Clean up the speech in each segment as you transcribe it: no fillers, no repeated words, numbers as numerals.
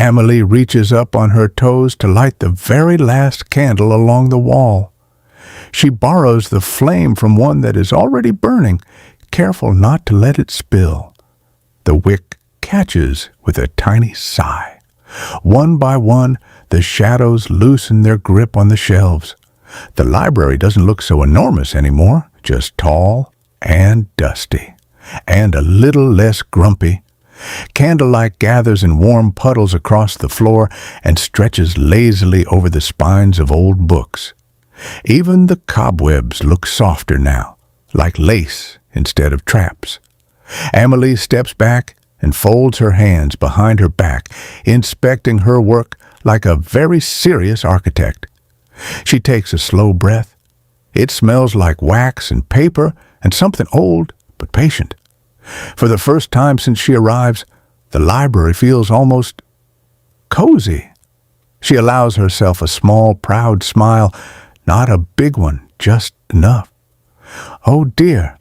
Amelie reaches up on her toes to light the very last candle along the wall. She borrows the flame from one that is already burning, careful not to let it spill. The wick catches with a tiny sigh. One by one, the shadows loosen their grip on the shelves. The library doesn't look so enormous anymore, just tall and dusty, and a little less grumpy. Candlelight gathers in warm puddles across the floor and stretches lazily over the spines of old books. Even the cobwebs look softer now, like lace instead of traps. Amelie steps back and folds her hands behind her back, inspecting her work like a very serious architect. She takes a slow breath. It smells like wax and paper and something old but patient. For the first time since she arrives, the library feels almost cozy. She allows herself a small, proud smile, not a big one, just enough. Oh dear.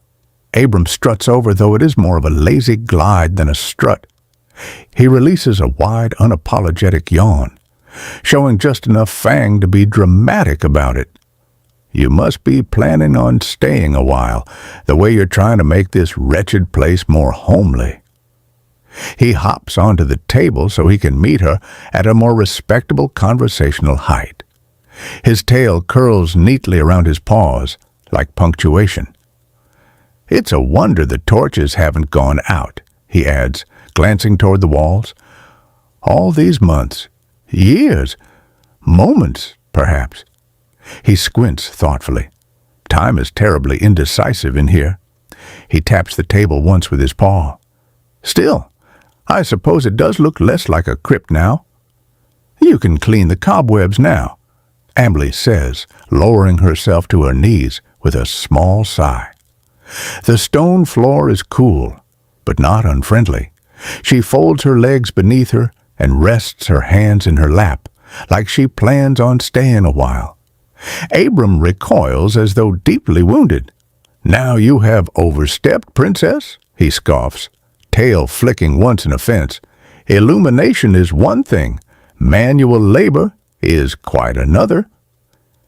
Abram struts over, though it is more of a lazy glide than a strut. He releases a wide, unapologetic yawn, showing just enough fang to be dramatic about it. You must be planning on staying a while, the way you're trying to make this wretched place more homely. He hops onto the table so he can meet her at a more respectable conversational height. His tail curls neatly around his paws, like punctuation. "It's a wonder the torches haven't gone out," he adds, glancing toward the walls. "All these months, years, moments, perhaps." He squints thoughtfully. Time is terribly indecisive in here. He taps the table once with his paw. "Still, I suppose it does look less like a crypt now." "You can clean the cobwebs now," Amelie says, lowering herself to her knees with a small sigh. The stone floor is cool, but not unfriendly. She folds her legs beneath her and rests her hands in her lap, like she plans on staying a while. Abram recoils as though deeply wounded. "Now you have overstepped, princess," he scoffs, tail flicking once in offense. "Illumination is one thing, manual labor is quite another."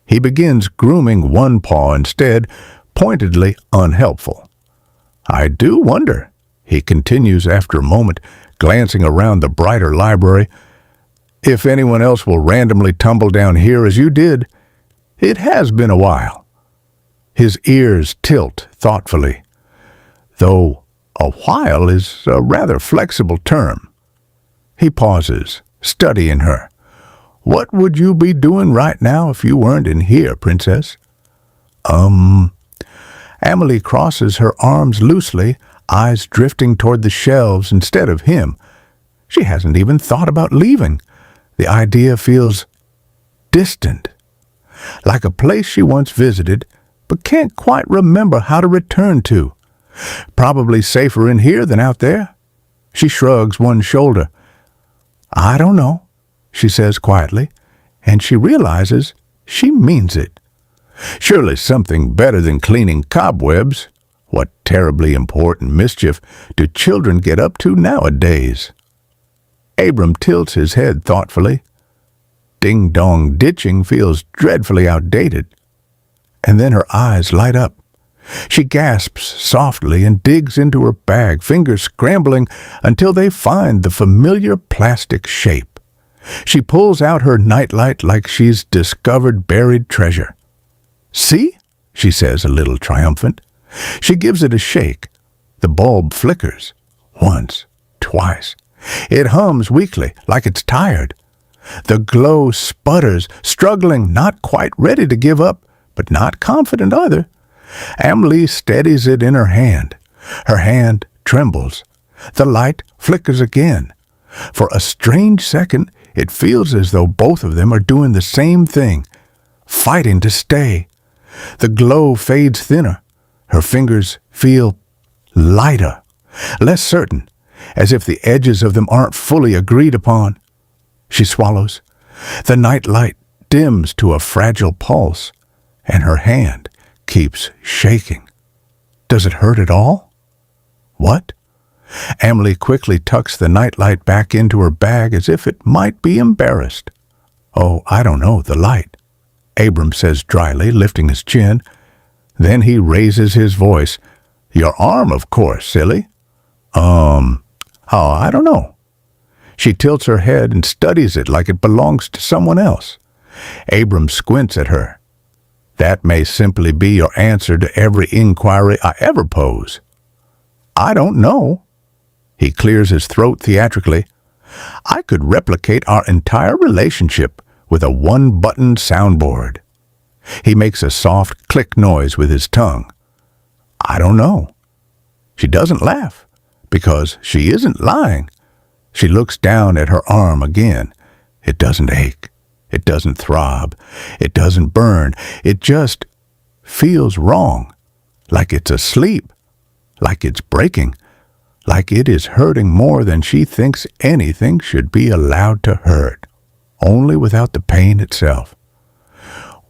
He begins grooming one paw instead, pointedly unhelpful. "I do wonder," he continues after a moment, glancing around the brighter library, "if anyone else will randomly tumble down here as you did. It has been a while." His ears tilt thoughtfully, though a while is a rather flexible term. He pauses, studying her. "What would you be doing right now if you weren't in here, princess?" Amelie crosses her arms loosely, eyes drifting toward the shelves instead of him. She hasn't even thought about leaving. The idea feels distant, like a place she once visited but can't quite remember how to return to. Probably safer in here than out there. She shrugs one shoulder. "I don't know," she says quietly, and she realizes she means it. Surely something better than cleaning cobwebs. What terribly important mischief do children get up to nowadays? Abram tilts his head thoughtfully. Ding-dong ditching feels dreadfully outdated. And then her eyes light up. She gasps softly and digs into her bag, fingers scrambling until they find the familiar plastic shape. She pulls out her nightlight like she's discovered buried treasure. "See?" she says, a little triumphant. She gives it a shake. The bulb flickers. Once, twice. It hums weakly, like it's tired. The glow sputters, struggling, not quite ready to give up, but not confident either. Amelie steadies it in her hand. Her hand trembles. The light flickers again. For a strange second, it feels as though both of them are doing the same thing, fighting to stay. The glow fades thinner. Her fingers feel lighter, less certain, as if the edges of them aren't fully agreed upon. She swallows. The night light dims to a fragile pulse, and her hand keeps shaking. Does it hurt at all? What? Amelie quickly tucks the nightlight back into her bag as if it might be embarrassed. "Oh, I don't know, the light," Abram says dryly, lifting his chin. Then he raises his voice. "Your arm, of course, silly." Oh, I don't know." She tilts her head and studies it like it belongs to someone else. Abram squints at her. "That may simply be your answer to every inquiry I ever pose." "I don't know." He clears his throat theatrically. "I could replicate our entire relationship with a one-button soundboard." He makes a soft click noise with his tongue. "I don't know." She doesn't laugh, because she isn't lying. She looks down at her arm again. It doesn't ache. It doesn't throb. It doesn't burn. It just feels wrong, like it's asleep, like it's breaking, like it is hurting more than she thinks anything should be allowed to hurt, only without the pain itself.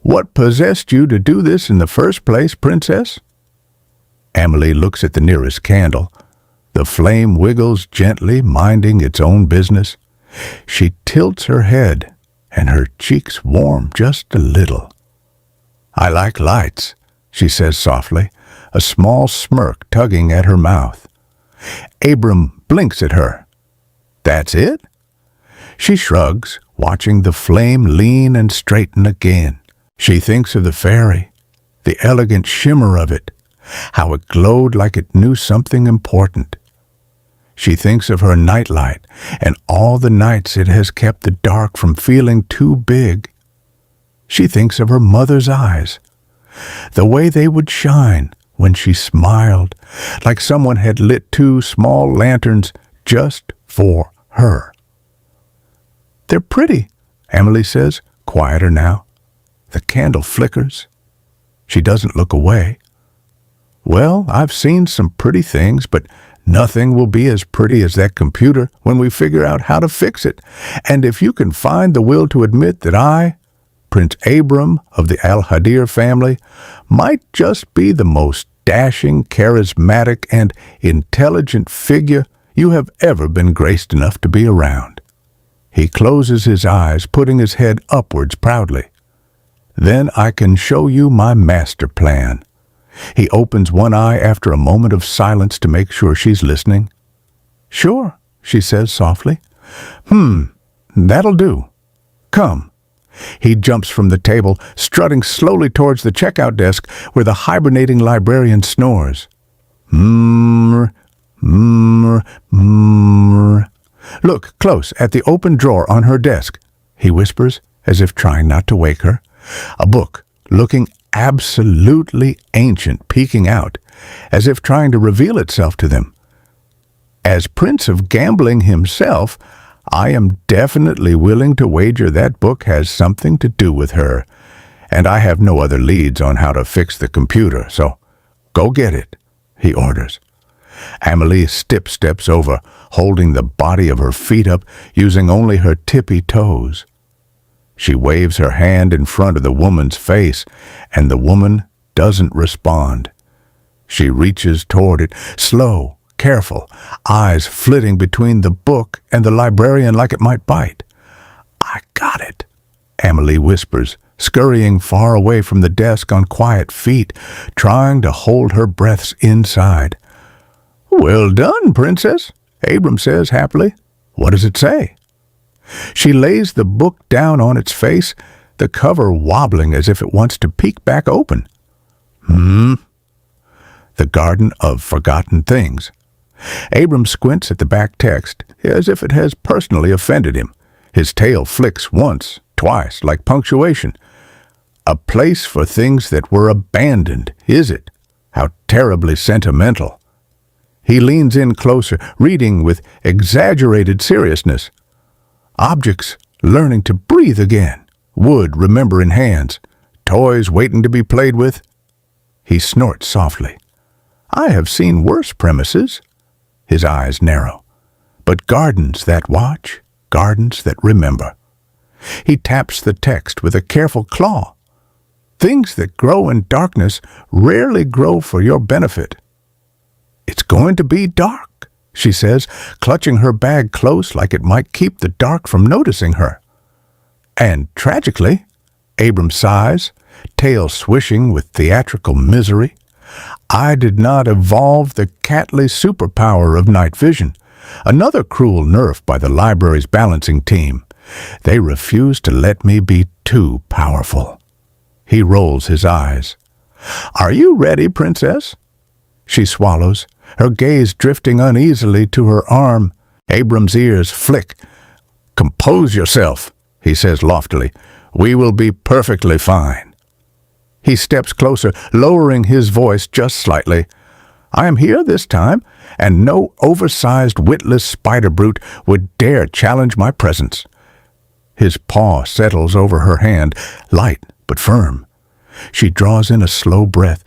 "What possessed you to do this in the first place, Princess?" Amelie looks at the nearest candle. The flame wiggles gently, minding its own business. She tilts her head, and her cheeks warm just a little. "I like lights," she says softly, a small smirk tugging at her mouth. Abram blinks at her. "That's it?" She shrugs, watching the flame lean and straighten again. She thinks of the fairy, the elegant shimmer of it, how it glowed like it knew something important. She thinks of her nightlight and all the nights it has kept the dark from feeling too big. She thinks of her mother's eyes, the way they would shine when she smiled, like someone had lit 2 small lanterns just for her. "They're pretty," Amelie says, quieter now. The candle flickers. She doesn't look away. "Well, I've seen some pretty things, but nothing will be as pretty as that computer when we figure out how to fix it. And if you can find the will to admit that I, Prince Abram of the Al-Hadir family, might just be the most dashing, charismatic, and intelligent figure you have ever been graced enough to be around." He closes his eyes, putting his head upwards proudly. "Then I can show you my master plan." He opens one eye after a moment of silence to make sure she's listening. "Sure," she says softly. That'll do. Come." He jumps from the table, strutting slowly towards the checkout desk where the hibernating librarian snores. Look close at the open drawer on her desk," he whispers, as if trying not to wake her. A book, looking absolutely ancient, peeking out, as if trying to reveal itself to them. As Prince of Gambling himself, I am definitely willing to wager that book has something to do with her, and I have no other leads on how to fix the computer, so go get it, he orders. Amelie steps over, holding the body of her feet up, using only her tippy toes. She waves her hand in front of the woman's face, and the woman doesn't respond. She reaches toward it, slow, careful, eyes flitting between the book and the librarian like it might bite. "I got it," Amelie whispers, scurrying far away from the desk on quiet feet, trying to hold her breaths inside. "Well done, Princess," Abram says happily. "What does it say?" She lays the book down on its face, the cover wobbling as if it wants to peek back open. The Garden of Forgotten Things. Abram squints at the back text, as if it has personally offended him. His tail flicks once, twice, like punctuation. A place for things that were abandoned, is it? How terribly sentimental. He leans in closer, reading with exaggerated seriousness. Objects learning to breathe again. Wood remembering hands. Toys waiting to be played with. He snorts softly. I have seen worse premises. His eyes narrow. But gardens that watch, gardens that remember. He taps the text with a careful claw. Things that grow in darkness rarely grow for your benefit. It's going to be dark, she says, clutching her bag close like it might keep the dark from noticing her. And tragically, Abram sighs, tail swishing with theatrical misery, I did not evolve the catly superpower of night vision, another cruel nerf by the library's balancing team. They refuse to let me be too powerful. He rolls his eyes. Are you ready, Princess? She swallows, her gaze drifting uneasily to her arm. Abram's ears flick. Compose yourself, he says loftily. We will be perfectly fine. He steps closer, lowering his voice just slightly. I am here this time, and no oversized, witless spider brute would dare challenge my presence. His paw settles over her hand, light but firm. She draws in a slow breath,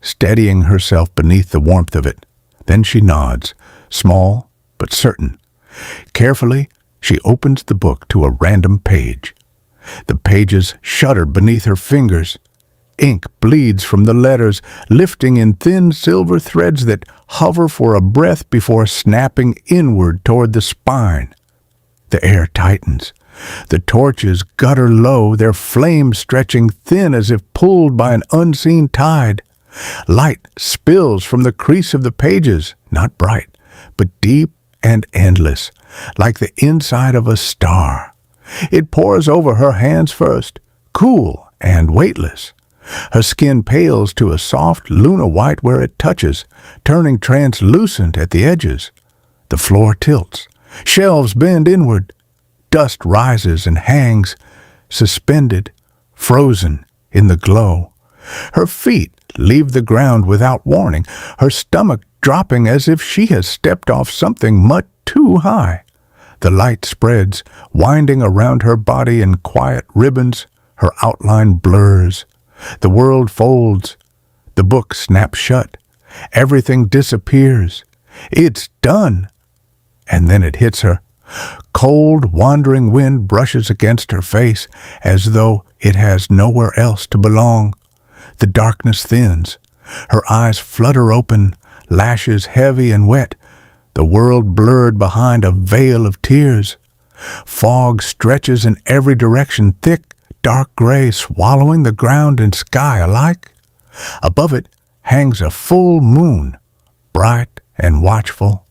steadying herself beneath the warmth of it. Then she nods, small but certain. Carefully, she opens the book to a random page. The pages shudder beneath her fingers. Ink bleeds from the letters, lifting in thin silver threads that hover for a breath before snapping inward toward the spine. The air tightens. The torches gutter low, their flames stretching thin as if pulled by an unseen tide. Light spills from the crease of the pages, not bright, but deep and endless, like the inside of a star. It pours over her hands first, cool and weightless. Her skin pales to a soft Luna white where it touches, turning translucent at the edges. The floor tilts. Shelves bend inward. Dust rises and hangs, suspended, frozen in the glow. Her feet leave the ground without warning, her stomach dropping as if she has stepped off something much too high. The light spreads, winding around her body in quiet ribbons. Her outline blurs. The world folds. The book snaps shut. Everything disappears. It's done. And then it hits her. Cold, wandering wind brushes against her face as though it has nowhere else to belong. The darkness thins. Her eyes flutter open, lashes heavy and wet, the world blurred behind a veil of tears. Fog stretches in every direction, thick, dark gray, swallowing the ground and sky alike. Above it hangs a full moon, bright and watchful,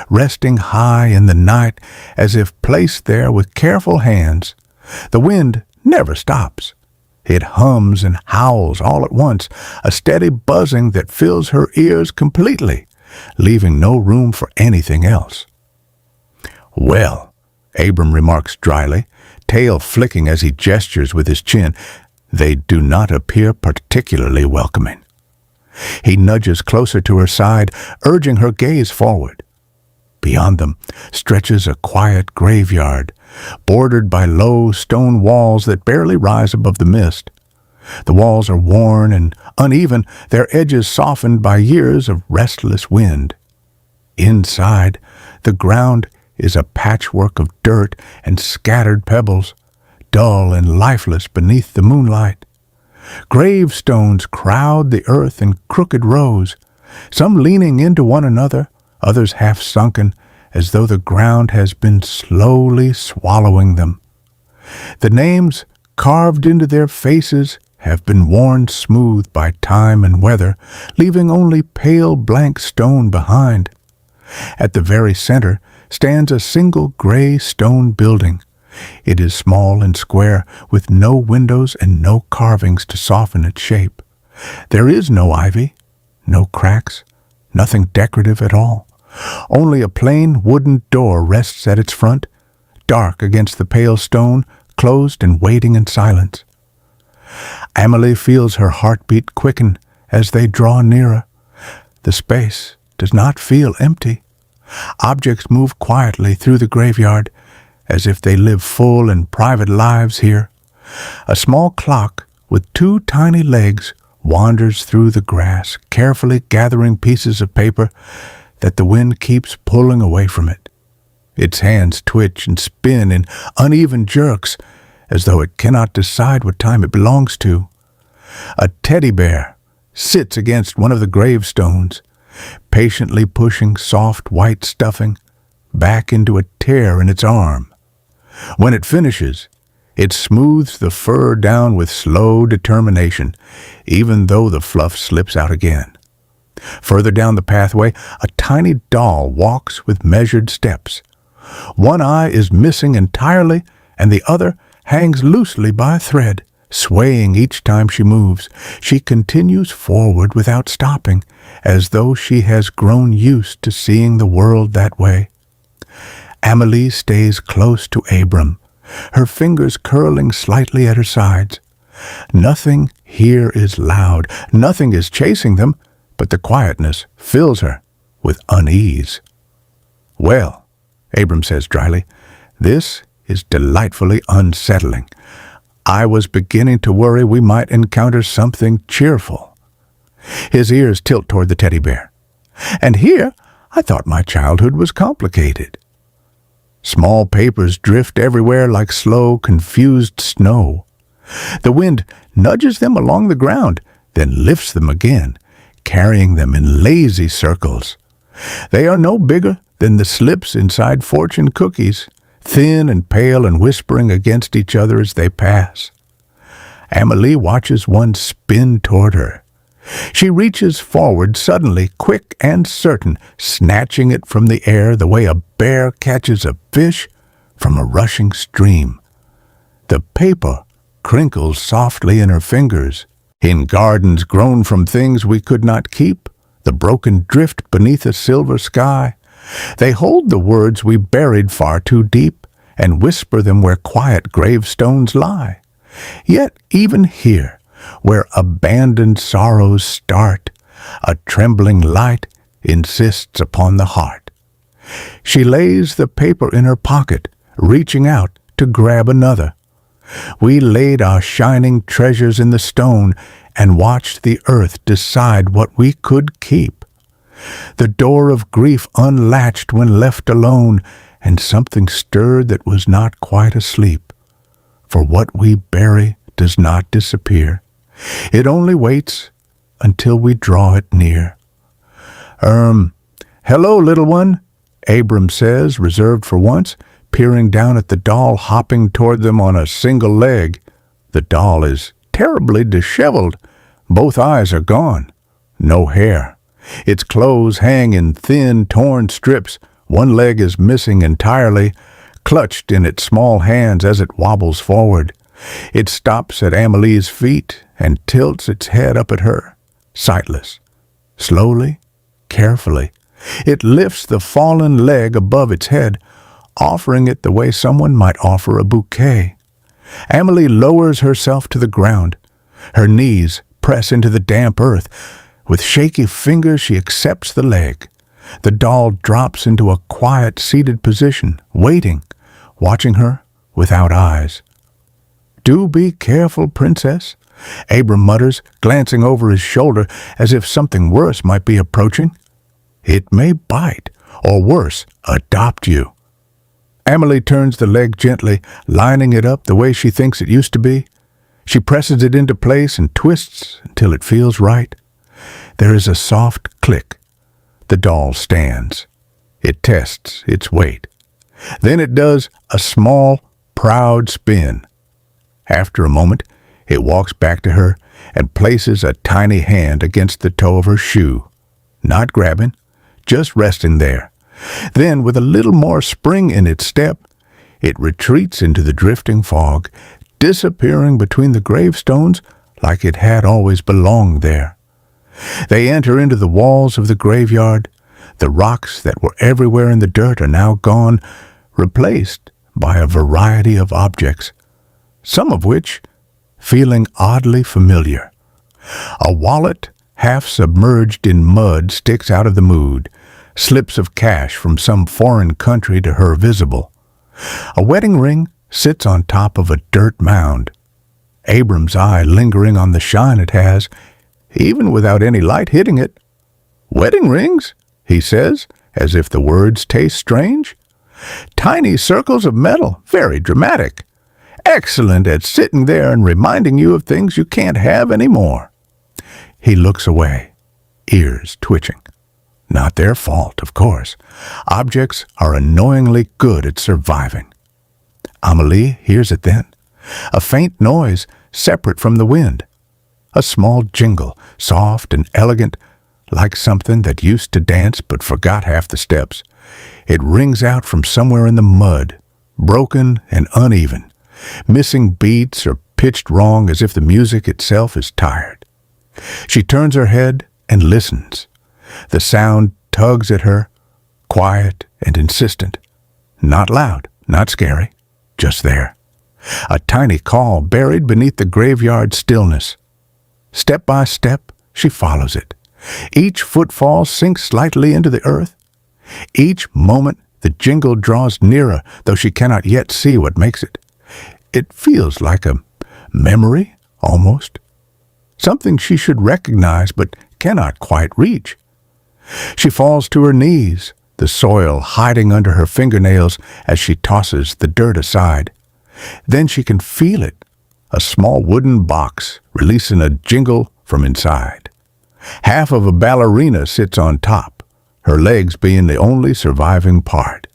resting high in the night as if placed there with careful hands. The wind never stops. It hums and howls all at once, a steady buzzing that fills her ears completely, leaving no room for anything else. Well, Abram remarks dryly, tail flicking as he gestures with his chin, they do not appear particularly welcoming. He nudges closer to her side, urging her gaze forward. Beyond them stretches a quiet graveyard, bordered by low stone walls that barely rise above the mist. The walls are worn and uneven, their edges softened by years of restless wind. Inside, the ground is a patchwork of dirt and scattered pebbles, dull and lifeless beneath the moonlight. Gravestones crowd the earth in crooked rows, some leaning into one another, others half sunken, as though the ground has been slowly swallowing them. The names carved into their faces have been worn smooth by time and weather, leaving only pale blank stone behind. At the very center stands a single gray stone building. It is small and square, with no windows and no carvings to soften its shape. There is no ivy, no cracks, nothing decorative at all. Only a plain wooden door rests at its front, dark against the pale stone, closed and waiting in silence. Amelie feels her heartbeat quicken as they draw nearer. The space does not feel empty. Objects move quietly through the graveyard, as if they live full and private lives here. A small clock with two tiny legs wanders through the grass, carefully gathering pieces of paper that the wind keeps pulling away from it. Its hands twitch and spin in uneven jerks, as though it cannot decide what time it belongs to. A teddy bear sits against one of the gravestones, patiently pushing soft white stuffing back into a tear in its arm. When it finishes, it smooths the fur down with slow determination, even though the fluff slips out again. Further down the pathway, a tiny doll walks with measured steps. One eye is missing entirely, and the other hangs loosely by a thread, swaying each time she moves. She continues forward without stopping, as though she has grown used to seeing the world that way. Amelie stays close to Abram, her fingers curling slightly at her sides. Nothing here is loud, nothing is chasing them, but the quietness fills her with unease. "Well," Abram says dryly, "this is delightfully unsettling. I was beginning to worry we might encounter something cheerful." His ears tilt toward the teddy bear. "And here I thought my childhood was complicated." Small papers drift everywhere like slow, confused snow. The wind nudges them along the ground, then lifts them again, carrying them in lazy circles. They are no bigger than the slips inside fortune cookies, thin and pale and whispering against each other as they pass. Amelie watches one spin toward her. She reaches forward suddenly, quick and certain, snatching it from the air the way a bear catches a fish from a rushing stream. The paper crinkles softly in her fingers. In gardens grown from things we could not keep, the broken drift beneath a silver sky, they hold the words we buried far too deep and whisper them where quiet gravestones lie. Yet even here, where abandoned sorrows start, a trembling light insists upon the heart. She lays the paper in her pocket, reaching out to grab another. We laid our shining treasures in the stone and watched the earth decide what we could keep. The door of grief unlatched when left alone, and something stirred that was not quite asleep. For what we bury does not disappear. It only waits until we draw it near. Hello, little one," Abram says, reserved for once, peering down at the doll hopping toward them on a single leg. The doll is terribly disheveled. Both eyes are gone. No hair. Its clothes hang in thin, torn strips. One leg is missing entirely, clutched in its small hands as it wobbles forward. It stops at Amelie's feet and tilts its head up at her, sightless. Slowly, carefully, it lifts the fallen leg above its head, offering it the way someone might offer a bouquet. Amelie lowers herself to the ground. Her knees press into the damp earth. With shaky fingers she accepts the leg. The doll drops into a quiet seated position, waiting, watching her without eyes. "Do be careful, princess," Abram mutters, glancing over his shoulder as if something worse might be approaching. "It may bite, or worse, adopt you." Amelie turns the leg gently, lining it up the way she thinks it used to be. She presses it into place and twists until it feels right. There is a soft click. The doll stands. It tests its weight. Then it does a small, proud spin. After a moment, it walks back to her and places a tiny hand against the toe of her shoe. Not grabbing, just resting there. Then, with a little more spring in its step, it retreats into the drifting fog, disappearing between the gravestones like it had always belonged there. They enter into the walls of the graveyard. The rocks that were everywhere in the dirt are now gone, replaced by a variety of objects, some of which feeling oddly familiar. A wallet, half submerged in mud, sticks out of the mood, slips of cash from some foreign country to her visible. A wedding ring sits on top of a dirt mound, Abram's eye lingering on the shine it has, even without any light hitting it. "Wedding rings?" he says, as if the words taste strange. "Tiny circles of metal, very dramatic. Excellent at sitting there and reminding you of things you can't have any more." He looks away, ears twitching. Not their fault, of course. Objects are annoyingly good at surviving. Amelie hears it then. A faint noise separate from the wind. A small jingle, soft and elegant, like something that used to dance but forgot half the steps. It rings out from somewhere in the mud, broken and uneven, missing beats or pitched wrong as if the music itself is tired. She turns her head and listens. The sound tugs at her, quiet and insistent. Not loud, not scary, just there. A tiny call buried beneath the graveyard stillness. Step by step, she follows it. Each footfall sinks slightly into the earth. Each moment, the jingle draws nearer, though she cannot yet see what makes it. It feels like a memory, almost. Something she should recognize, but cannot quite reach. She falls to her knees, the soil hiding under her fingernails as she tosses the dirt aside. Then she can feel it, a small wooden box releasing a jingle from inside. Half of a ballerina sits on top, her legs being the only surviving part.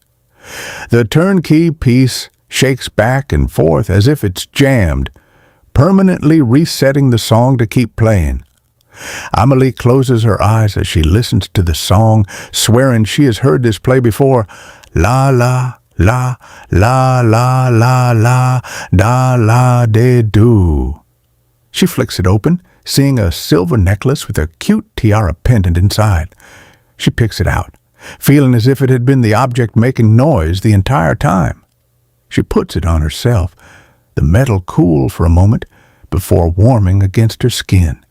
The turnkey piece shakes back and forth as if it's jammed, permanently resetting the song to keep playing. Amelie closes her eyes as she listens to the song, swearing she has heard this play before. La la, la, la, la, la, la, da, la, de, do. She flicks it open, seeing a silver necklace with a cute tiara pendant inside. She picks it out, feeling as if it had been the object making noise the entire time. She puts it on herself, the metal cool for a moment before warming against her skin.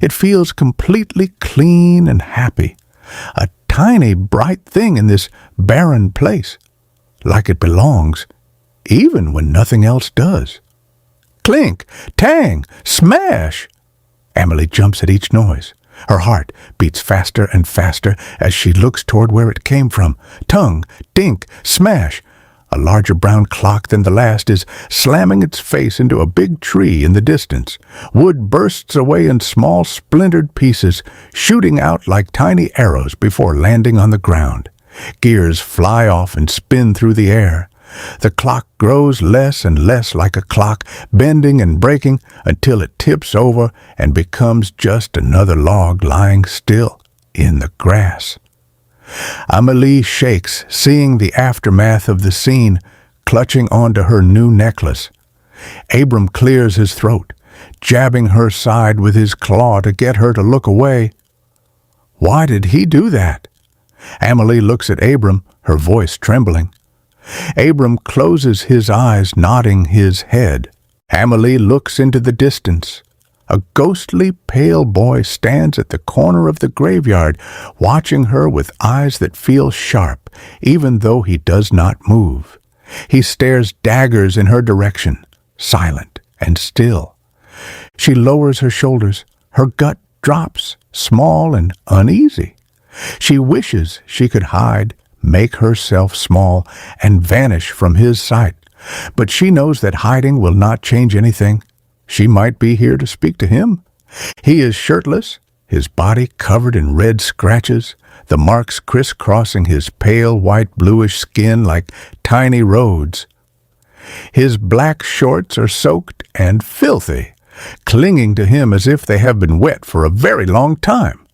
It feels completely clean and happy, a tiny bright thing in this barren place, like it belongs, even when nothing else does. Clink, tang, smash! Amelie jumps at each noise. Her heart beats faster and faster as she looks toward where it came from. Tung, dink, smash! A larger brown clock than the last is slamming its face into a big tree in the distance. Wood bursts away in small splintered pieces, shooting out like tiny arrows before landing on the ground. Gears fly off and spin through the air. The clock grows less and less like a clock, bending and breaking until it tips over and becomes just another log lying still in the grass. Amelie shakes, seeing the aftermath of the scene, clutching onto her new necklace. Abram clears his throat, jabbing her side with his claw to get her to look away. Why did he do that? Amelie looks at Abram, her voice trembling. Abram closes his eyes, nodding his head. Amelie looks into the distance. A ghostly pale boy stands at the corner of the graveyard, watching her with eyes that feel sharp, even though he does not move. He stares daggers in her direction, silent and still. She lowers her shoulders. Her gut drops, small and uneasy. She wishes she could hide, make herself small, and vanish from his sight. But she knows that hiding will not change anything. She might be here to speak to him. He is shirtless, his body covered in red scratches, the marks crisscrossing his pale white-bluish skin like tiny roads. His black shorts are soaked and filthy, clinging to him as if they have been wet for a very long time.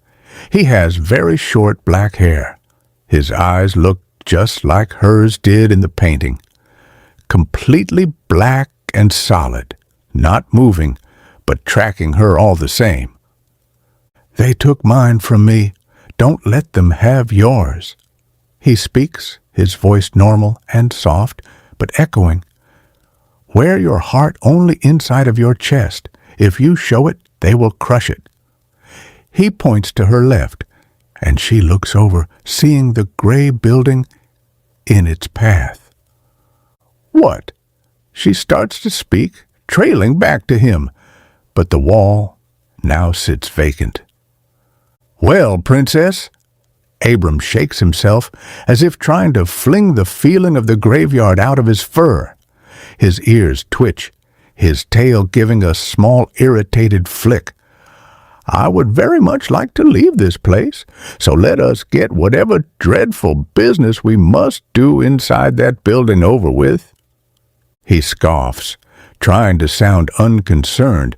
He has very short black hair. His eyes look just like hers did in the painting, completely black and solid, not moving, but tracking her all the same. They took mine from me. Don't let them have yours. He speaks, his voice normal and soft, but echoing. Wear your heart only inside of your chest. If you show it, they will crush it. He points to her left, and she looks over, seeing the gray building in its path. What? She starts to speak, trailing back to him, but the wall now sits vacant. Well, princess, Abram shakes himself as if trying to fling the feeling of the graveyard out of his fur. His ears twitch, his tail giving a small irritated flick. I would very much like to leave this place, so let us get whatever dreadful business we must do inside that building over with." He scoffs, trying to sound unconcerned,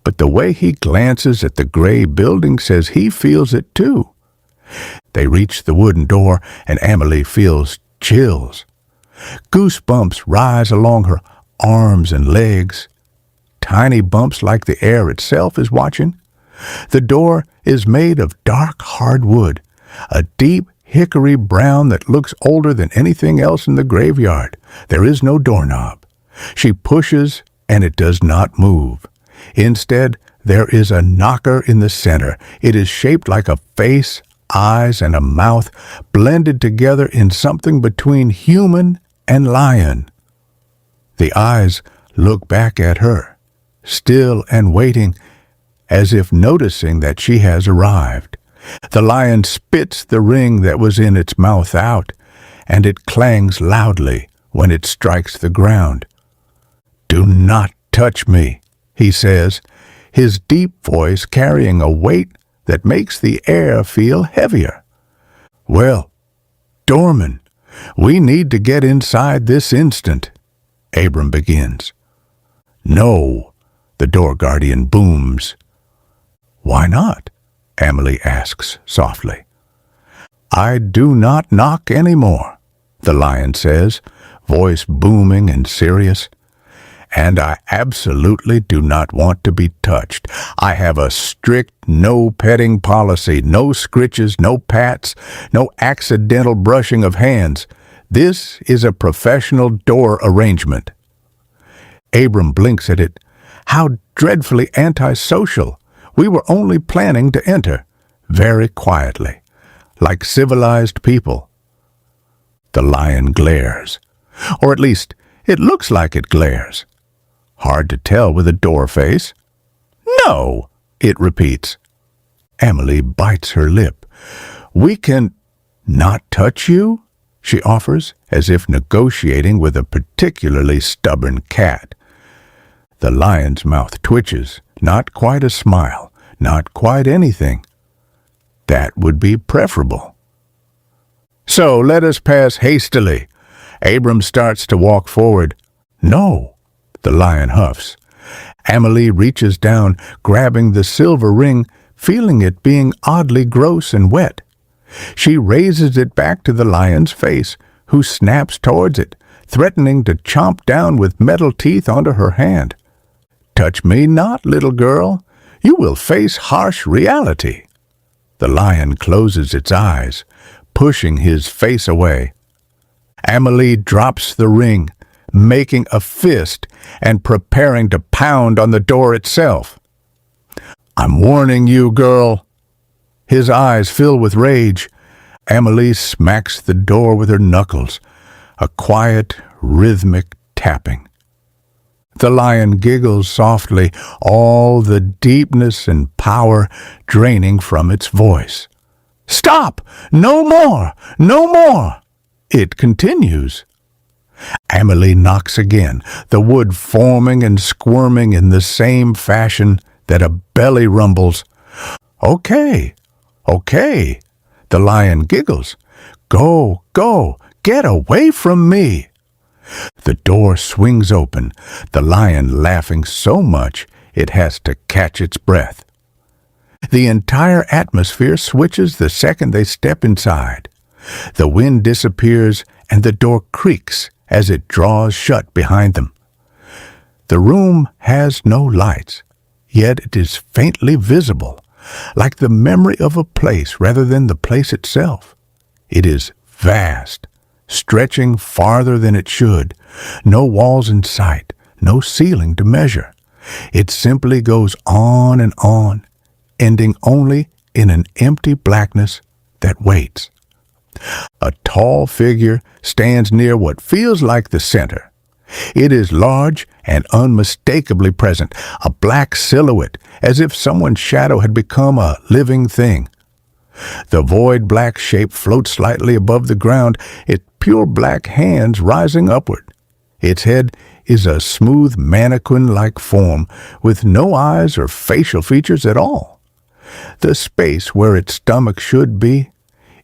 but the way he glances at the gray building says he feels it too. They reach the wooden door, and Amelie feels chills. Goosebumps rise along her arms and legs, tiny bumps like the air itself is watching. The door is made of dark hardwood, a deep hickory brown that looks older than anything else in the graveyard. There is no doorknob. She pushes, and it does not move. Instead, there is a knocker in the center. It is shaped like a face, eyes, and a mouth blended together in something between human and lion. The eyes look back at her, still and waiting, as if noticing that she has arrived. The lion spits the ring that was in its mouth out, and it clangs loudly when it strikes the ground. "Do not touch me," he says, his deep voice carrying a weight that makes the air feel heavier. "Well, Dorman, we need to get inside this instant," Abram begins. "No," the door guardian booms. "Why not?" Amelie asks softly. "I do not knock any more," the lion says, voice booming and serious. "And I absolutely do not want to be touched. I have a strict no petting policy, no scritches, no pats, no accidental brushing of hands. This is a professional door arrangement." Abram blinks at it. How dreadfully antisocial. We were only planning to enter, very quietly, like civilized people. The lion glares. Or at least, it looks like it glares. Hard to tell with a door face. "No," it repeats. Amelie bites her lip. "We can not touch you?" she offers, as if negotiating with a particularly stubborn cat. The lion's mouth twitches, not quite a smile, not quite anything. That would be preferable. "So let us pass hastily." Abram starts to walk forward. "No," the lion huffs. Amelie reaches down, grabbing the silver ring, feeling it being oddly gross and wet. She raises it back to the lion's face, who snaps towards it, threatening to chomp down with metal teeth onto her hand. "Touch me not, little girl. You will face harsh reality." The lion closes its eyes, pushing his face away. Amelie drops the ring, making a fist and preparing to pound on the door itself. "I'm warning you, girl." His eyes fill with rage. Amelie smacks the door with her knuckles, a quiet, rhythmic tapping. The lion giggles softly, all the deepness and power draining from its voice. "Stop! No more! No more!" It continues. Amelie knocks again, the wood forming and squirming in the same fashion that a belly rumbles. "Okay, okay," the lion giggles. "Go, go, get away from me." The door swings open, the lion laughing so much it has to catch its breath. The entire atmosphere switches the second they step inside. The wind disappears and the door creaks as it draws shut behind them. The room has no lights, yet it is faintly visible, like the memory of a place rather than the place itself. It is vast, stretching farther than it should, no walls in sight, no ceiling to measure. It simply goes on and on, ending only in an empty blackness that waits. A tall figure stands near what feels like the center. It is large and unmistakably present, a black silhouette, as if someone's shadow had become a living thing. The void black shape floats slightly above the ground, its pure black hands rising upward. Its head is a smooth mannequin-like form with no eyes or facial features at all. The space where its stomach should be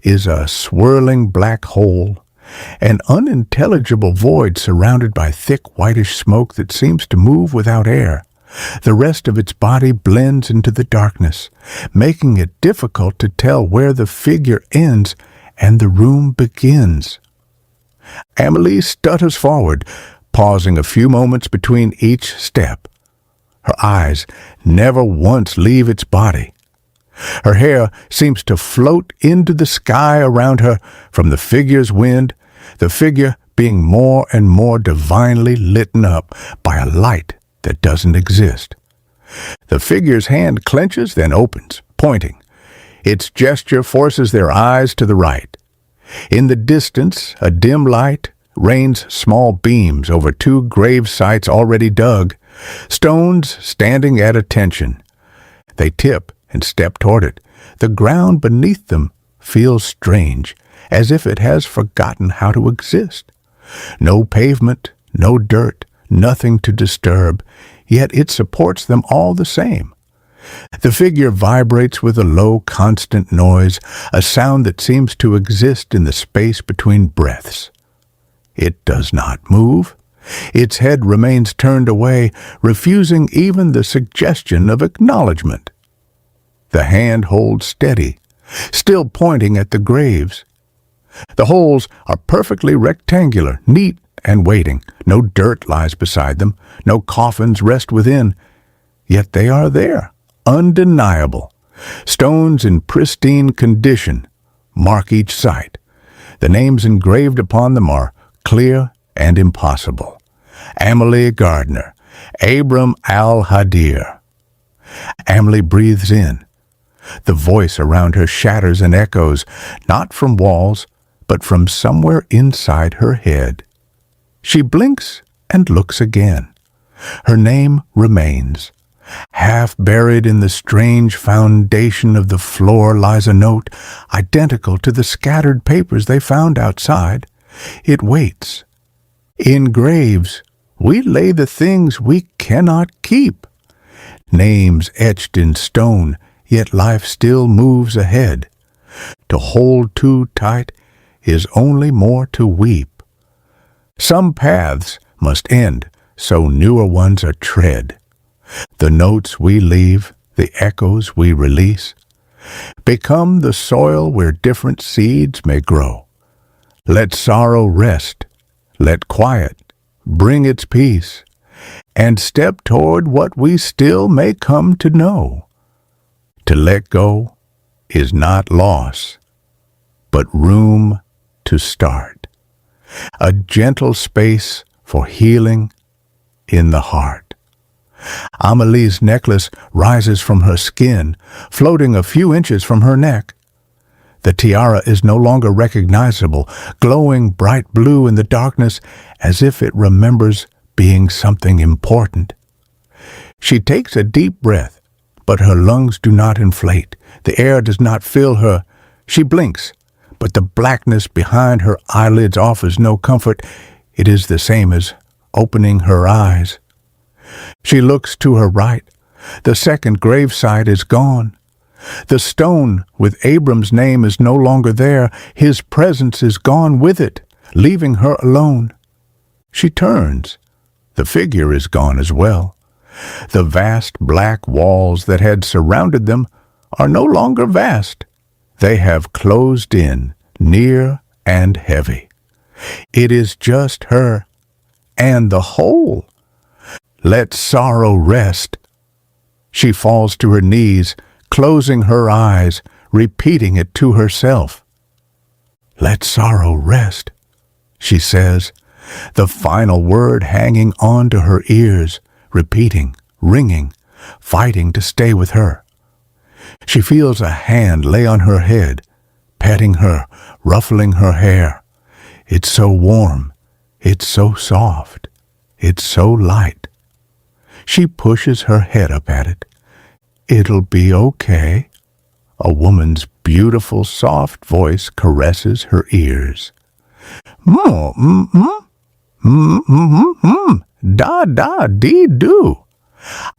is a swirling black hole, an unintelligible void surrounded by thick whitish smoke that seems to move without air. The rest of its body blends into the darkness, making it difficult to tell where the figure ends and the room begins. Amelie stutters forward, pausing a few moments between each step. Her eyes never once leave its body. Her hair seems to float into the sky around her from the figure's wind, the figure being more and more divinely lit up by a light that doesn't exist. The figure's hand clenches, then opens, pointing. Its gesture forces their eyes to the right. In the distance, a dim light rains small beams over two grave sites already dug, stones standing at attention. They tip and step toward it. The ground beneath them feels strange, as if it has forgotten how to exist. No pavement, no dirt, nothing to disturb, yet it supports them all the same. The figure vibrates with a low, constant noise, a sound that seems to exist in the space between breaths. It does not move. Its head remains turned away, refusing even the suggestion of acknowledgement. The hand holds steady, still pointing at the graves. The holes are perfectly rectangular, neat and waiting. No dirt lies beside them, no coffins rest within. Yet they are there, undeniable. Stones in pristine condition mark each site. The names engraved upon them are clear and impossible. Amelie Gardner, Abram al-Hadir. Amelie breathes in. The voice around her shatters and echoes, not from walls, but from somewhere inside her head. She blinks and looks again. Her name remains. Half buried in the strange foundation of the floor lies a note, identical to the scattered papers they found outside. It waits. In graves, we lay the things we cannot keep. Names etched in stone, yet life still moves ahead. To hold too tight is only more to weep. Some paths must end, so newer ones are tread. The notes we leave, the echoes we release, become the soil where different seeds may grow. Let sorrow rest, let quiet bring its peace, and step toward what we still may come to know. To let go is not loss, but room to start. A gentle space for healing in the heart. Amelie's necklace rises from her skin, floating a few inches from her neck. The tiara is no longer recognizable, glowing bright blue in the darkness as if it remembers being something important. She takes a deep breath, but her lungs do not inflate. The air does not fill her. She blinks, but the blackness behind her eyelids offers no comfort. It is the same as opening her eyes. She looks to her right. The second gravesite is gone. The stone with Abram's name is no longer there. His presence is gone with it, leaving her alone. She turns. The figure is gone as well. The vast black walls that had surrounded them are no longer vast. They have closed in, near and heavy. It is just her and the whole. Let sorrow rest. She falls to her knees, closing her eyes, repeating it to herself. Let sorrow rest, she says, the final word hanging on to her ears, repeating, ringing, fighting to stay with her. She feels a hand lay on her head, petting her, ruffling her hair. It's so warm, it's so soft, it's so light. She pushes her head up at it. It'll be okay. A woman's beautiful, soft voice caresses her ears. Da-da-dee-do.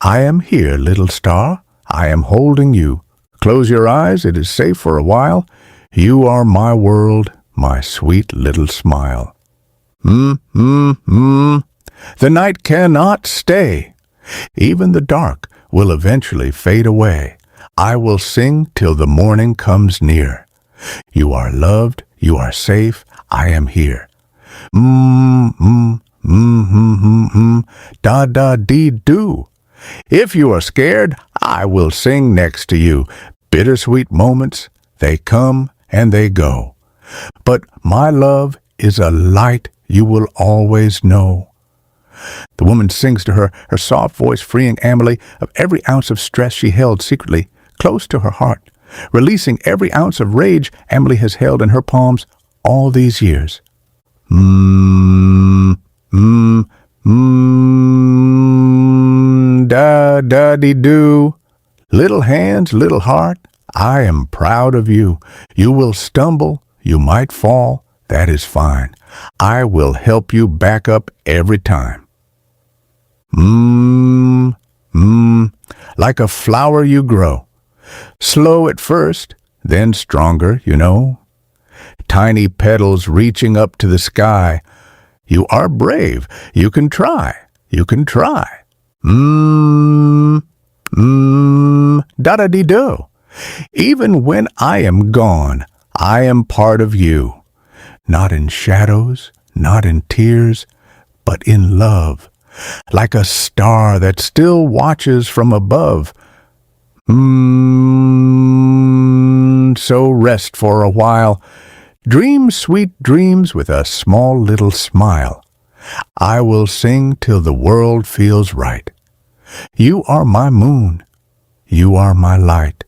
I am here, little star. I am holding you, Close your eyes, it is safe for a while. You are my world, my sweet little smile. The night cannot stay. Even the dark will eventually fade away. I will sing till the morning comes near. You are loved, you are safe, I am here. Da-da-dee-doo. If you are scared, I will sing next to you. Bittersweet moments, they come and they go. But my love is a light you will always know. The woman sings to her, her soft voice freeing Amelie of every ounce of stress she held secretly close to her heart, releasing every ounce of rage Amelie has held in her palms all these years. Da-da-dee-doo. Little hands, little heart, I am proud of you. You will stumble, you might fall, that is fine. I will help you back up every time. Like a flower you grow. Slow at first, then stronger, you know. Tiny petals reaching up to the sky. You are brave. You can try. You can try. Da-da-dee-do. Even when I am gone, I am part of you. Not in shadows, not in tears, but in love. Like a star that still watches from above. So rest for a while. Dream sweet dreams with a small little smile. I will sing till the world feels right. You are my moon. You are my light.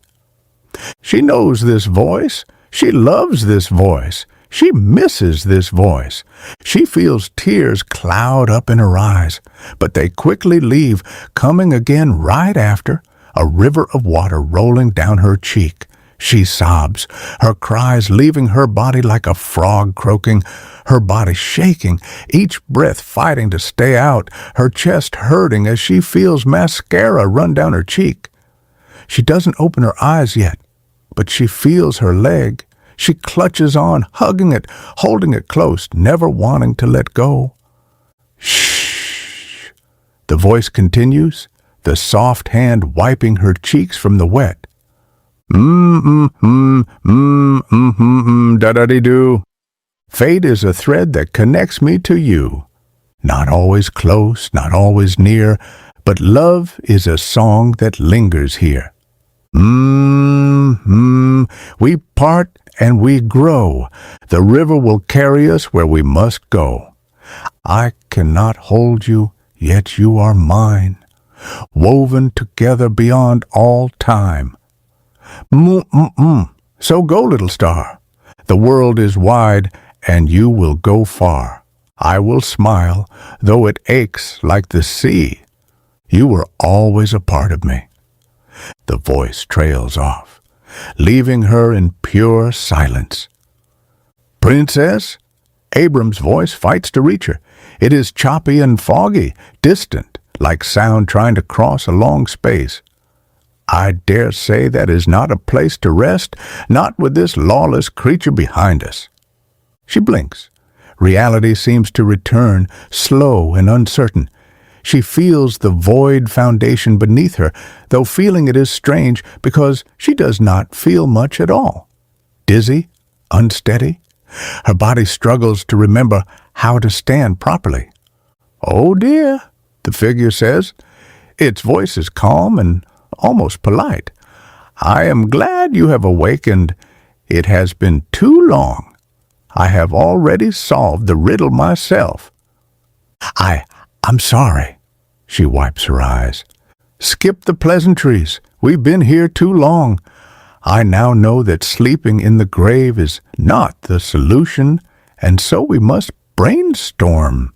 She knows this voice. She loves this voice. She misses this voice. She feels tears cloud up in her eyes, but they quickly leave, coming again right after, a river of water rolling down her cheek. She sobs, her cries leaving her body like a frog croaking, her body shaking, each breath fighting to stay out, her chest hurting as she feels mascara run down her cheek. She doesn't open her eyes yet, but she feels her leg. She clutches on, hugging it, holding it close, never wanting to let go. Shh. The voice continues, the soft hand wiping her cheeks from the wet. Da-da-dee-doo. Fate is a thread that connects me to you. Not always close, not always near, but love is a song that lingers here. We part and we grow. The river will carry us where we must go. I cannot hold you, yet you are mine, woven together beyond all time. So go, little star. The world is wide, and you will go far. I will smile, though it aches like the sea. You were always a part of me. The voice trails off, leaving her in pure silence. Princess? Abram's voice fights to reach her. It is choppy and foggy, distant, like sound trying to cross a long space. I dare say that is not a place to rest, not with this lawless creature behind us. She blinks. Reality seems to return, slow and uncertain. She feels the void foundation beneath her, though feeling it is strange because she does not feel much at all. Dizzy, unsteady, her body struggles to remember how to stand properly. "Oh dear," the figure says. Its voice is calm and almost polite. "I am glad you have awakened. It has been too long. I have already solved the riddle myself." I'm sorry." She wipes her eyes. "Skip the pleasantries. We've been here too long. I now know that sleeping in the grave is not the solution, and so we must brainstorm."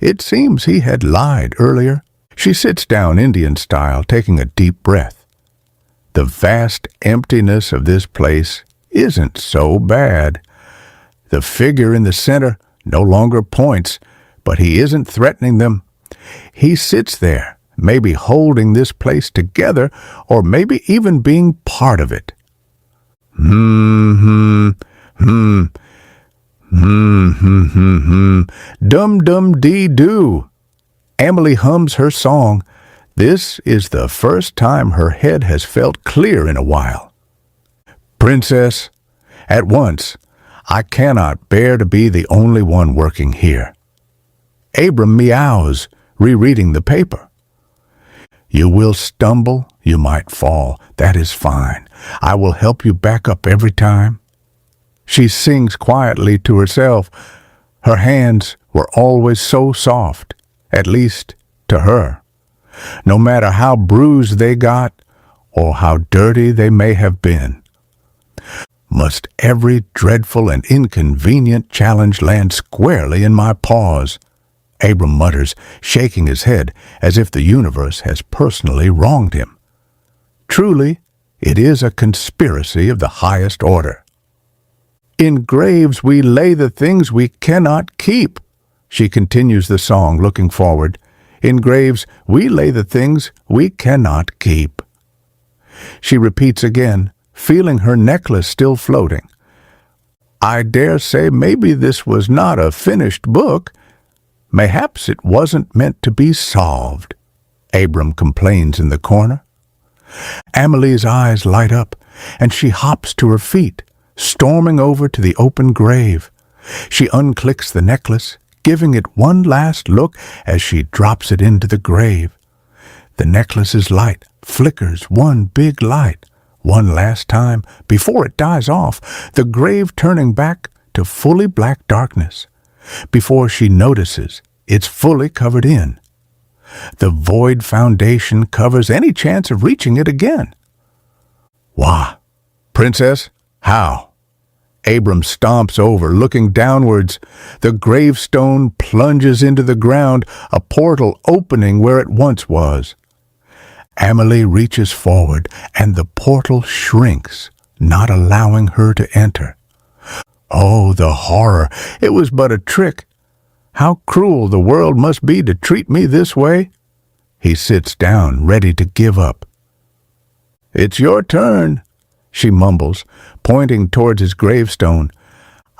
It seems he had lied earlier. She sits down Indian style, taking a deep breath. The vast emptiness of this place isn't so bad. The figure in the center no longer points, but he isn't threatening them. He sits there, maybe holding this place together, or maybe even being part of it. Dum-dum-dee-doo. Amelie hums her song. This is the first time her head has felt clear in a while. Princess, at once, I cannot bear to be the only one working here. Abram meows, rereading the paper. You will stumble, you might fall. That is fine. I will help you back up every time. She sings quietly to herself. Her hands were always so soft, at least to her. No matter how bruised they got, or how dirty they may have been. Must every dreadful and inconvenient challenge land squarely in my paws? Abram mutters, shaking his head as if the universe has personally wronged him. Truly, it is a conspiracy of the highest order. In graves we lay the things we cannot keep, she continues the song, looking forward. In graves we lay the things we cannot keep. She repeats again, feeling her necklace still floating. I dare say maybe this was not a finished book. Mayhaps it wasn't meant to be solved, Abram complains in the corner. Amelie's eyes light up, and she hops to her feet, storming over to the open grave. She unclicks the necklace, giving it one last look as she drops it into the grave. The necklace's light flickers one big light, one last time before it dies off, the grave turning back to fully black darkness. Before she notices, it's fully covered in. The void foundation covers any chance of reaching it again. Why, Princess, how? Abram stomps over, looking downwards. The gravestone plunges into the ground, a portal opening where it once was. Amelie reaches forward, and the portal shrinks, not allowing her to enter. Oh, the horror! It was but a trick. How cruel the world must be to treat me this way. He sits down, ready to give up. It's your turn, she mumbles, pointing towards his gravestone.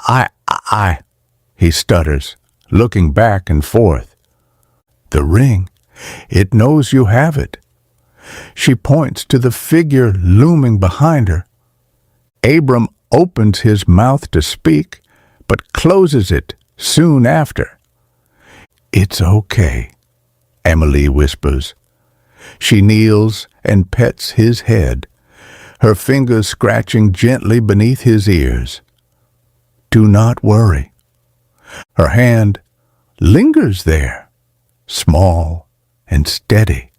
I, he stutters, looking back and forth. The ring, it knows you have it. She points to the figure looming behind her. Abram opens his mouth to speak, but closes it soon after. It's okay, Amelie whispers. She kneels and pets his head, her fingers scratching gently beneath his ears. Do not worry. Her hand lingers there, small and steady.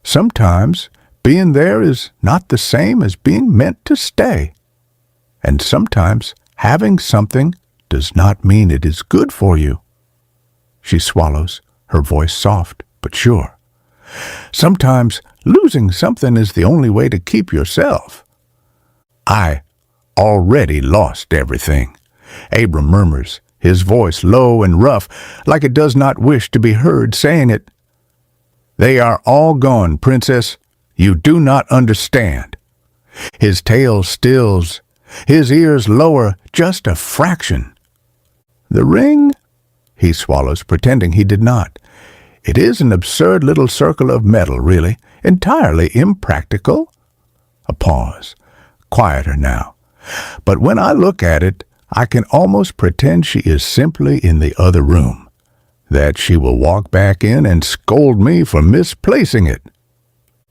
Sometimes being there is not the same as being meant to stay. And sometimes having something does not mean it is good for you. She swallows, her voice soft but sure. Sometimes losing something is the only way to keep yourself. I already lost everything, Abram murmurs, his voice low and rough, like it does not wish to be heard saying it. They are all gone, Princess. You do not understand. His tail stills, his ears lower just a fraction. The ring? He swallows, pretending he did not. It is an absurd little circle of metal, really, entirely impractical. A pause, quieter now. But when I look at it, I can almost pretend she is simply in the other room, that she will walk back in and scold me for misplacing it.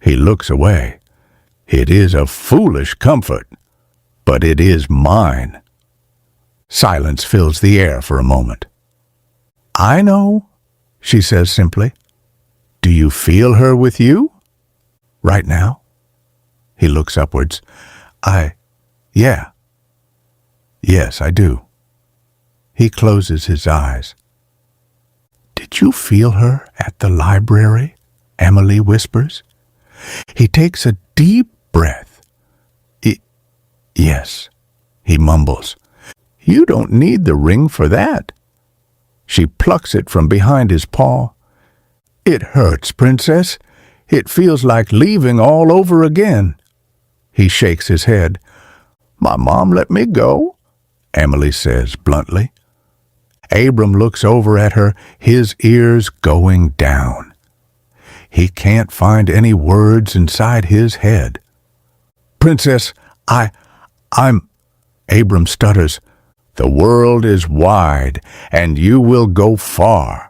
He looks away. It is a foolish comfort, but it is mine. Silence fills the air for a moment. I know, she says simply. Do you feel her with you? Right now? He looks upwards. Yeah. Yes, I do. He closes his eyes. Did you feel her at the library? Amelie whispers. He takes a deep breath. Yes, he mumbles. You don't need the ring for that. She plucks it from behind his paw. "It hurts, Princess. It feels like leaving all over again." He shakes his head. "My mom let me go," Amelie says bluntly. Abram looks over at her, his ears going down. He can't find any words inside his head. "Princess, I'm—" Abram stutters. "The world is wide, and you will go far.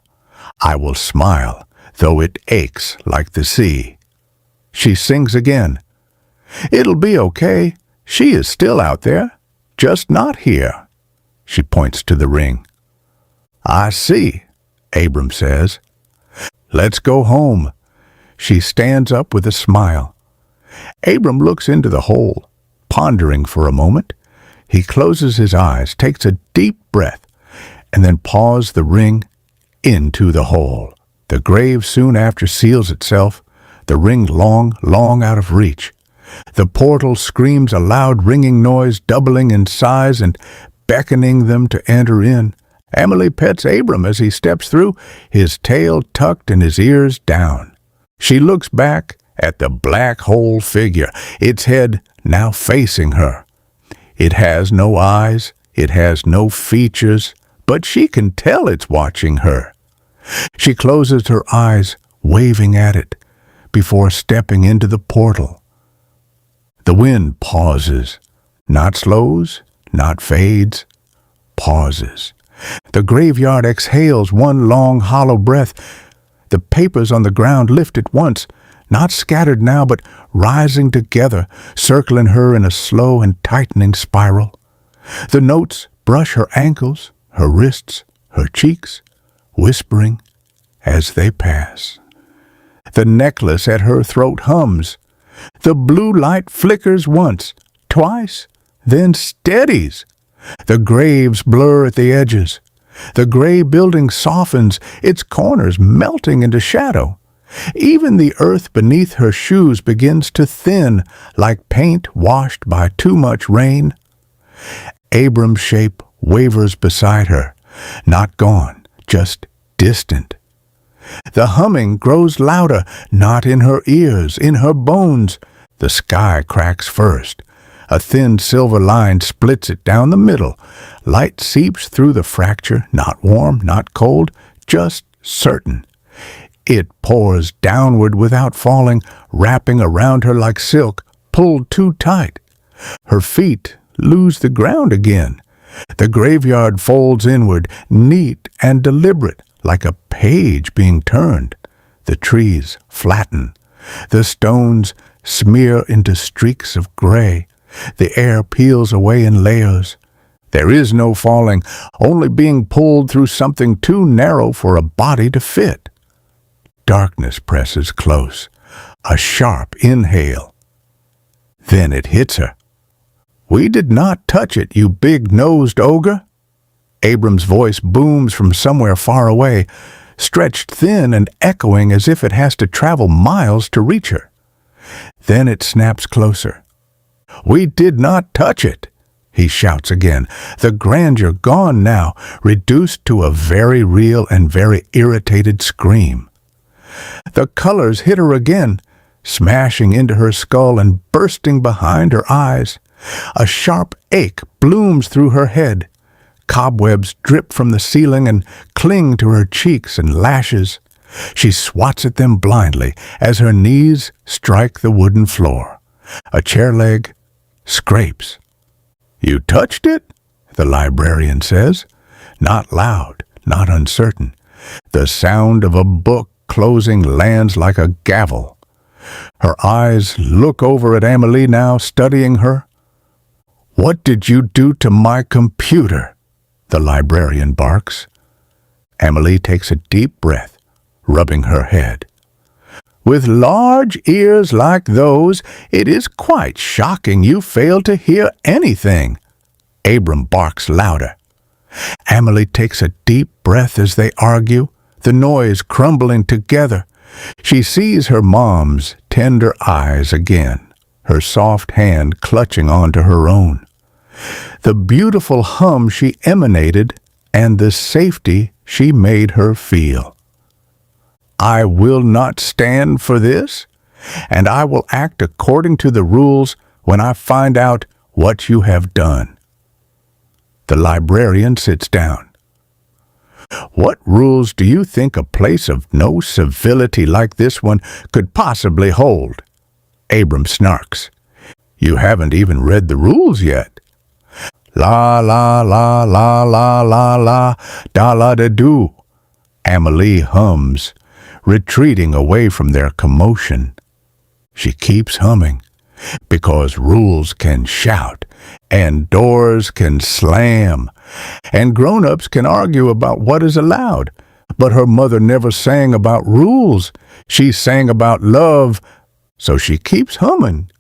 I will smile, though it aches like the sea." She sings again. "It'll be okay. She is still out there, just not here." She points to the ring. "I see," Abram says. "Let's go home." She stands up with a smile. Abram looks into the hole, pondering for a moment. He closes his eyes, takes a deep breath, and then paws the ring into the hole. The grave soon after seals itself, the ring long, long out of reach. The portal screams a loud ringing noise, doubling in size and beckoning them to enter in. Amelie pets Abram as he steps through, his tail tucked and his ears down. She looks back at the black hole figure, its head now facing her. It has no eyes, it has no features, but she can tell it's watching her. She closes her eyes, waving at it, before stepping into the portal. The wind pauses, not slows, not fades, pauses. The graveyard exhales one long, hollow breath. The papers on the ground lift at once, not scattered now, but rising together, circling her in a slow and tightening spiral. The notes brush her ankles, her wrists, her cheeks, whispering as they pass. The necklace at her throat hums. The blue light flickers once, twice, then steadies. The graves blur at the edges. The gray building softens, its corners melting into shadow. Even the earth beneath her shoes begins to thin, like paint washed by too much rain. Abram's shape wavers beside her, not gone, just distant. The humming grows louder, not in her ears, in her bones. The sky cracks first. A thin silver line splits it down the middle. Light seeps through the fracture, not warm, not cold, just certain. It pours downward without falling, wrapping around her like silk, pulled too tight. Her feet lose the ground again. The graveyard folds inward, neat and deliberate, like a page being turned. The trees flatten. The stones smear into streaks of gray. The air peels away in layers. There is no falling, only being pulled through something too narrow for a body to fit. Darkness presses close. A sharp inhale. Then it hits her. "We did not touch it, you big-nosed ogre." Abram's voice booms from somewhere far away, stretched thin and echoing as if it has to travel miles to reach her. Then it snaps closer. "We did not touch it," he shouts again, the grandeur gone now, reduced to a very real and very irritated scream. The colors hit her again, smashing into her skull and bursting behind her eyes. A sharp ache blooms through her head. Cobwebs drip from the ceiling and cling to her cheeks and lashes. She swats at them blindly as her knees strike the wooden floor. A chair leg scrapes. "You touched it?" the librarian says, not loud, not uncertain. The sound of a book closing lands like a gavel. Her eyes look over at Amelie now, studying her. "What did you do to my computer?" the librarian barks. Amelie takes a deep breath, rubbing her head. "With large ears like those, it is quite shocking you failed to hear anything." Abram barks louder. Amelie takes a deep breath as they argue, the noise crumbling together. She sees her mom's tender eyes again, her soft hand clutching onto her own. The beautiful hum she emanated and the safety she made her feel. I will not stand for this, and I will act according to the rules when I find out what you have done. The librarian sits down. What rules do you think a place of no civility like this one could possibly hold? Abram snarks. You haven't even read the rules yet. La la la la la la la, da la da do. Amelie hums, retreating away from their commotion. She keeps humming, because rules can shout, and doors can slam, and grown-ups can argue about what is allowed. But her mother never sang about rules. She sang about love, so she keeps humming.